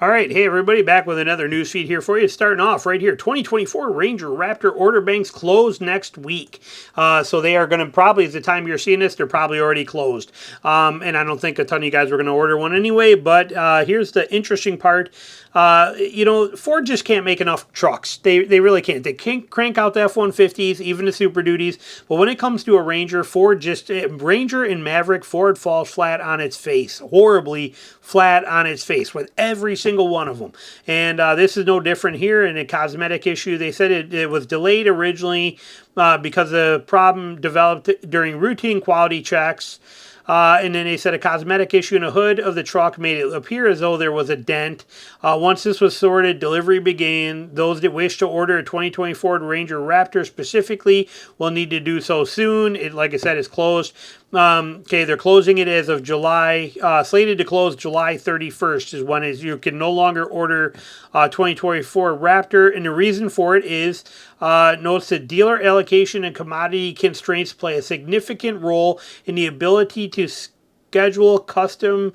All right, hey everybody, back with another news feed here for you. Starting off right here, 2024 Ranger Raptor order banks close next week. So they are going to probably, at the time you're seeing this, they're probably already closed. And I don't think a ton of you guys were going to order one anyway, but here's the interesting part. Ford just can't make enough trucks. They really can't. They can't crank out the F-150s, even the Super Duties. But when it comes to a Ranger, Ranger and Maverick, Ford falls flat on its face. Horribly flat on its face with every single one of them. And this is no different here in a cosmetic issue. They said it was delayed originally because the problem developed during routine quality checks. And then they said a cosmetic issue in the hood of the truck made it appear as though there was a dent. Once this was sorted, delivery began. Those that wish to order a 2024 Ranger Raptor specifically will need to do so soon. It, like I said, is closed. They're closing it as of July, slated to close July 31st is when you can no longer order 2024 Raptor. And the reason for it is, notice that dealer allocation and commodity constraints play a significant role in the ability to schedule customer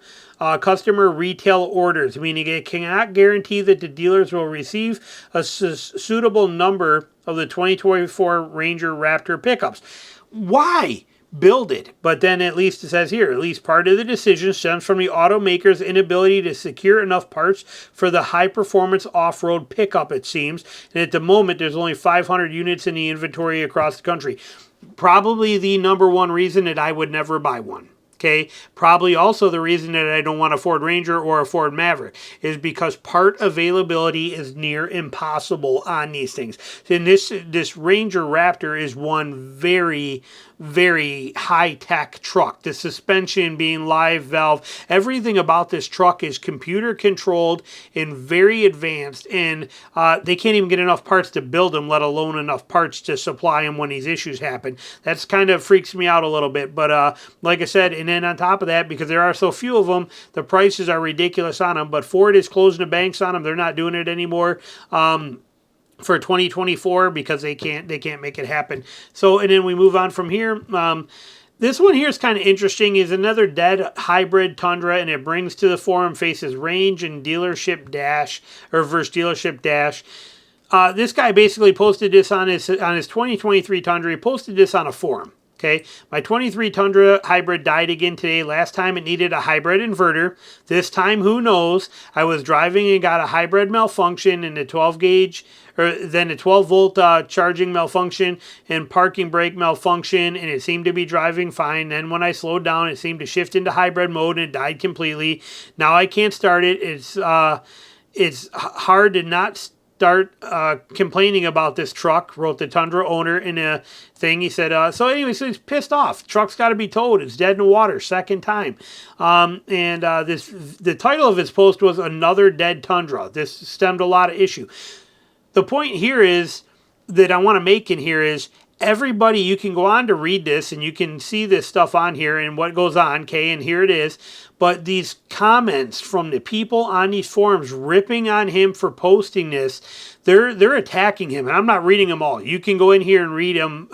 retail orders, meaning it cannot guarantee that the dealers will receive a suitable number of the 2024 Ranger Raptor pickups. Why build it? But then at least it says here, at least part of the decision stems from the automaker's inability to secure enough parts for the high-performance off-road pickup, it seems. And at the moment, there's only 500 units in the inventory across the country. Probably the number one reason that I would never buy one. Okay, probably also the reason that I don't want a Ford Ranger or a Ford Maverick is because part availability is near impossible on these things. And this Ranger Raptor is one very, very high-tech truck. The suspension being live valve, everything about this truck is computer controlled and very advanced, and they can't even get enough parts to build them, let alone enough parts to supply them when these issues happen. That's kind of freaks me out a little bit, but like I said, and then on top of that, because there are so few of them, the prices are ridiculous on them, but Ford is closing the banks on them. They're not doing it anymore. For 2024 because they can't make it happen. So, and then we move on from here. This one here is kind of interesting. Is another dead hybrid Tundra, and it brings to the forum faces range and dealership dash or versus dealership dash. This guy basically posted this on his 2023 Tundra. He posted this on a forum. Okay, my 23 Tundra hybrid died again today. Last time it needed a hybrid inverter. This time, who knows? I was driving and got a hybrid malfunction in the 12 gauge, or then a 12 volt charging malfunction and parking brake malfunction, and it seemed to be driving fine. Then when I slowed down, it seemed to shift into hybrid mode and it died completely. Now I can't start it. It's hard to not start complaining about this truck, wrote the Tundra owner in a thing. He said, so he's pissed off. Truck's got to be towed. It's dead in the water, second time. The title of his post was Another Dead Tundra. This stemmed a lot of issue. The point here is that I want to make in here is everybody, you can go on to read this and you can see this stuff on here and what goes on, okay, and here it is. But these comments from the people on these forums ripping on him for posting this, they're attacking him. And I'm not reading them all. You can go in here and read them,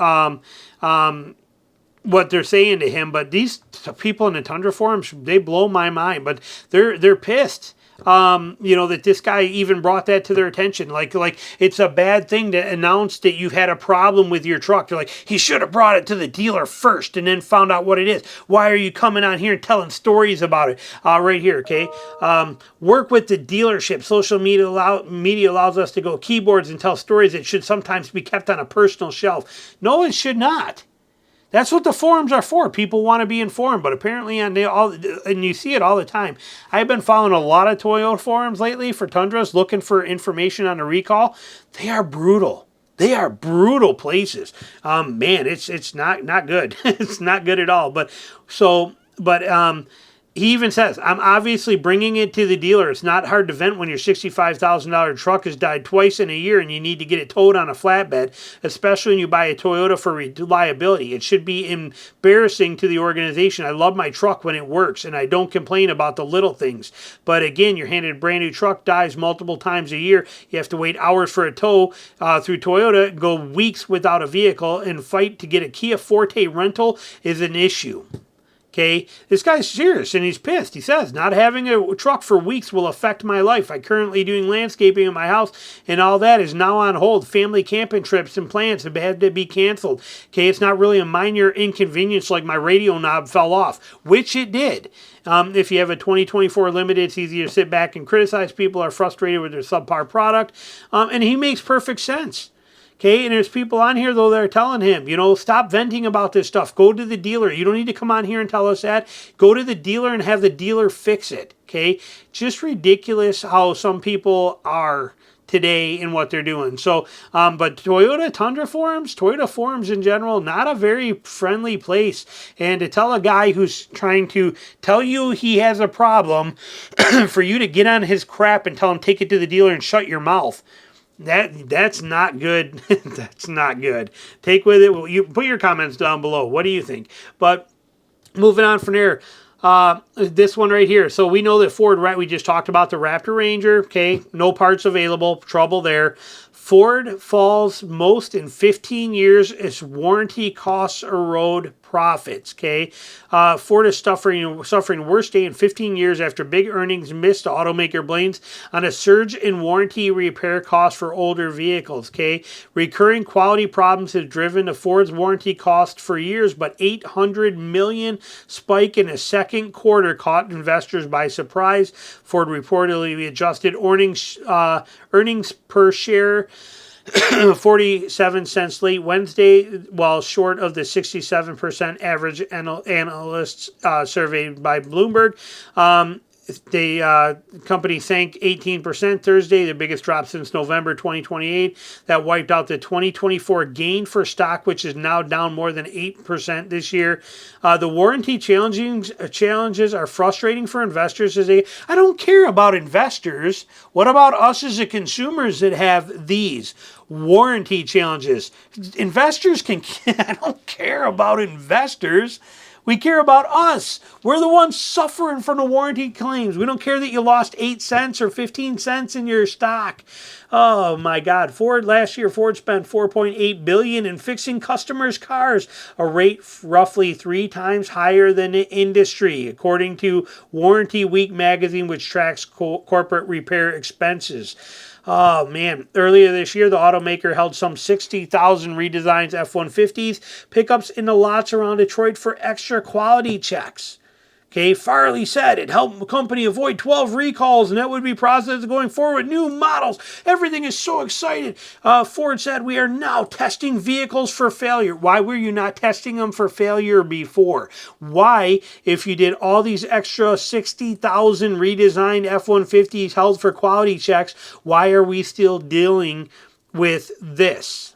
what they're saying to him. But these people in the Tundra forums, they blow my mind. But they're pissed. That this guy even brought that to their attention. Like it's a bad thing to announce that you've had a problem with your truck. They're like, he should have brought it to the dealer first and then found out what it is. Why are you coming on here and telling stories about it? Right here, okay? Work with the dealership. Social media allows us to go keyboards and tell stories that should sometimes be kept on a personal shelf. No, it should not. That's what the forums are for. People want to be informed, but apparently, and you see it all the time. I've been following a lot of Toyota forums lately for Tundras, looking for information on the recall. They are brutal. They are brutal places. Man, it's not good. It's not good at all. But he even says, I'm obviously bringing it to the dealer. It's not hard to vent when your $65,000 truck has died twice in a year and you need to get it towed on a flatbed, especially when you buy a Toyota for reliability. It should be embarrassing to the organization. I love my truck when it works, and I don't complain about the little things. But again, you're handed a brand new truck, dies multiple times a year. You have to wait hours for a tow through Toyota, go weeks without a vehicle, and fight to get a Kia Forte rental is an issue. Okay, this guy's serious and he's pissed. He says, not having a truck for weeks will affect my life. I currently doing landscaping in my house and all that is now on hold. Family camping trips and plans have had to be canceled. Okay, it's not really a minor inconvenience like my radio knob fell off, which it did. If you have a 2024 Limited, it's easy to sit back and criticize people are frustrated with their subpar product. And he makes perfect sense. Okay, and there's people on here, though, that are telling him, stop venting about this stuff. Go to the dealer. You don't need to come on here and tell us that. Go to the dealer and have the dealer fix it. Okay, just ridiculous how some people are today in what they're doing. So, but Toyota forums in general, not a very friendly place. And to tell a guy who's trying to tell you he has a problem for you to get on his crap and tell him take it to the dealer and shut your mouth. That's not good. That's not good. Take with it. You put your comments down below. What do you think? But moving on from there, this one right here. So we know that Ford, right? We just talked about the Raptor Ranger. Okay, no parts available. Trouble there. Ford falls most in 15 years as warranty costs erode profits. Okay, Ford is suffering worst day in 15 years after big earnings missed. The automaker blames on a surge in warranty repair costs for older vehicles. Okay, recurring quality problems have driven the Ford's warranty cost for years, but $800 million spike in a second quarter caught investors by surprise. Ford reportedly adjusted earnings per share 47 cents late Wednesday, while short of the 67% average analysts surveyed by Bloomberg. The company sank 18% Thursday, the biggest drop since November 2028. That wiped out the 2024 gain for stock, which is now down more than 8% this year. The warranty challenges are frustrating for investors as I don't care about investors. What about us as the consumers that have these warranty challenges? Investors I don't care about investors. We care about us. We're the ones suffering from the warranty claims. We don't care that you lost 8 cents or 15 cents in your stock. Oh my God. Last year, Ford spent $4.8 billion in fixing customers' cars, a rate roughly 3 times higher than the industry, according to Warranty Week magazine, which tracks corporate repair expenses. Oh, man. Earlier this year, the automaker held some 60,000 redesigned F-150s pickups in the lots around Detroit for extra quality checks. Okay, Farley said it helped the company avoid 12 recalls, and that would be processed going forward with new models. Everything is so excited. Ford said, we are now testing vehicles for failure. Why were you not testing them for failure before? Why, if you did all these extra 60,000 redesigned F-150s held for quality checks, why are we still dealing with this?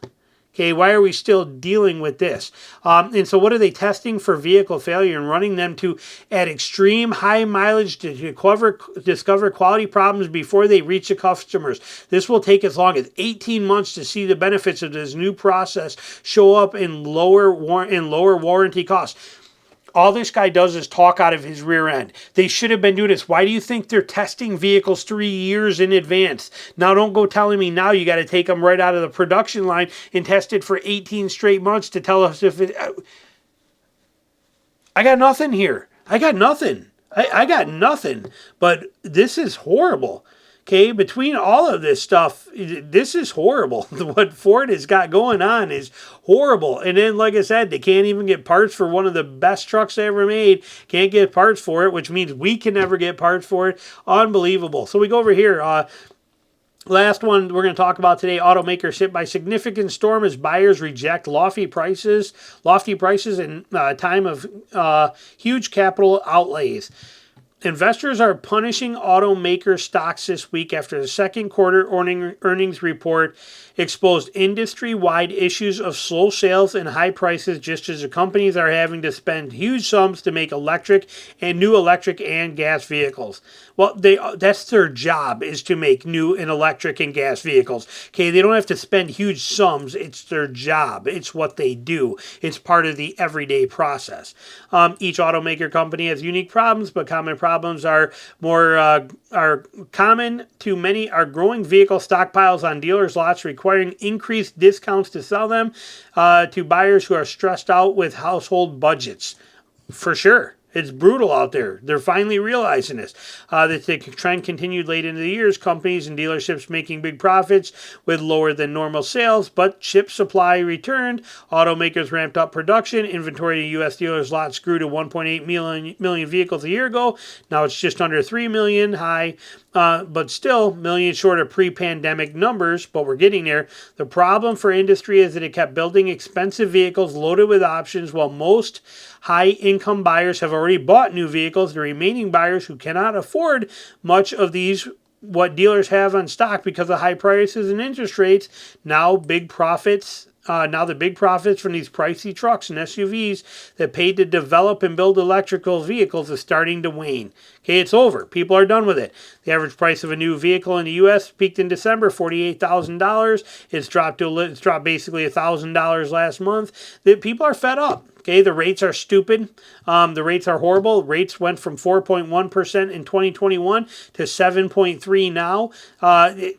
Okay, why are we still dealing with this? And so what are they testing for vehicle failure and running them at extreme high mileage to discover quality problems before they reach the customers? This will take as long as 18 months to see the benefits of this new process show up in lower warranty costs. All this guy does is talk out of his rear end. They should have been doing this. Why do you think they're testing vehicles 3 years in advance? Now, don't go telling me now you got to take them right out of the production line and test it for 18 straight months to tell us if it... I got nothing here. I got nothing. I got nothing. But this is horrible. Okay, between all of this stuff, this is horrible. What Ford has got going on is horrible. And then, like I said, they can't even get parts for one of the best trucks they ever made. Can't get parts for it, which means we can never get parts for it. Unbelievable. So we go over here. Last one we're going to talk about today, automakers hit by significant storm as buyers reject lofty prices in time of huge capital outlays. Investors are punishing automaker stocks this week after the second quarter earnings report exposed industry-wide issues of slow sales and high prices, just as the companies are having to spend huge sums to make new electric and gas vehicles. Well, that's their job, is to make new and electric and gas vehicles. Okay, they don't have to spend huge sums. It's their job. It's what they do. It's part of the everyday process. Each automaker company has unique problems, but common problems are common to many are growing vehicle stockpiles on dealers' lots, requiring increased discounts to sell them to buyers who are stressed out with household budgets. For sure. It's brutal out there. They're finally realizing this. The trend continued late into the years. Companies and dealerships making big profits with lower than normal sales, but chip supply returned. Automakers ramped up production. Inventory in U.S. dealers' lots grew to 1.8 million vehicles a year ago. Now it's just under 3 million high, but still millions short of pre-pandemic numbers, but we're getting there. The problem for industry is that it kept building expensive vehicles loaded with options while most high-income buyers have already bought new vehicles. The remaining buyers who cannot afford much of these what dealers have on stock because of high prices and interest rates, now big profits. Now the big profits from these pricey trucks and SUVs that paid to develop and build electrical vehicles is starting to wane. Okay, it's over. People are done with it. The average price of a new vehicle in the U.S. peaked in December, $48,000. It's dropped basically $1,000 last month. People are fed up. Okay, the rates are stupid. The rates are horrible. Rates went from 4.1% in 2021 to 7.3% now.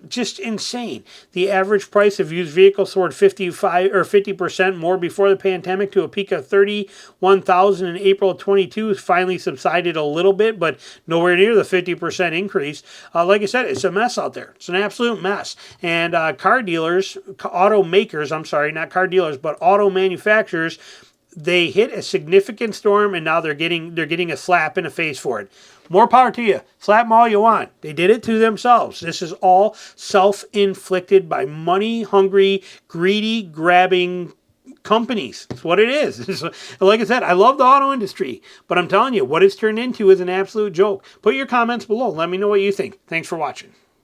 Just insane. The average price of used vehicles soared 50% more before the pandemic to a peak of $31,000 in April of 22. Finally subsided a little bit, but nowhere near the 50% increase. Like I said, it's a mess out there. It's an absolute mess. And automakers, I'm sorry, not car dealers, but auto manufacturers, they hit a significant storm, and now they're getting a slap in the face for it. More power to you. Slap them all you want. They did it to themselves. This is all self-inflicted by money-hungry, greedy, grabbing companies. That's what it is. Like I said, I love the auto industry, but I'm telling you, what it's turned into is an absolute joke. Put your comments below. Let me know what you think. Thanks for watching.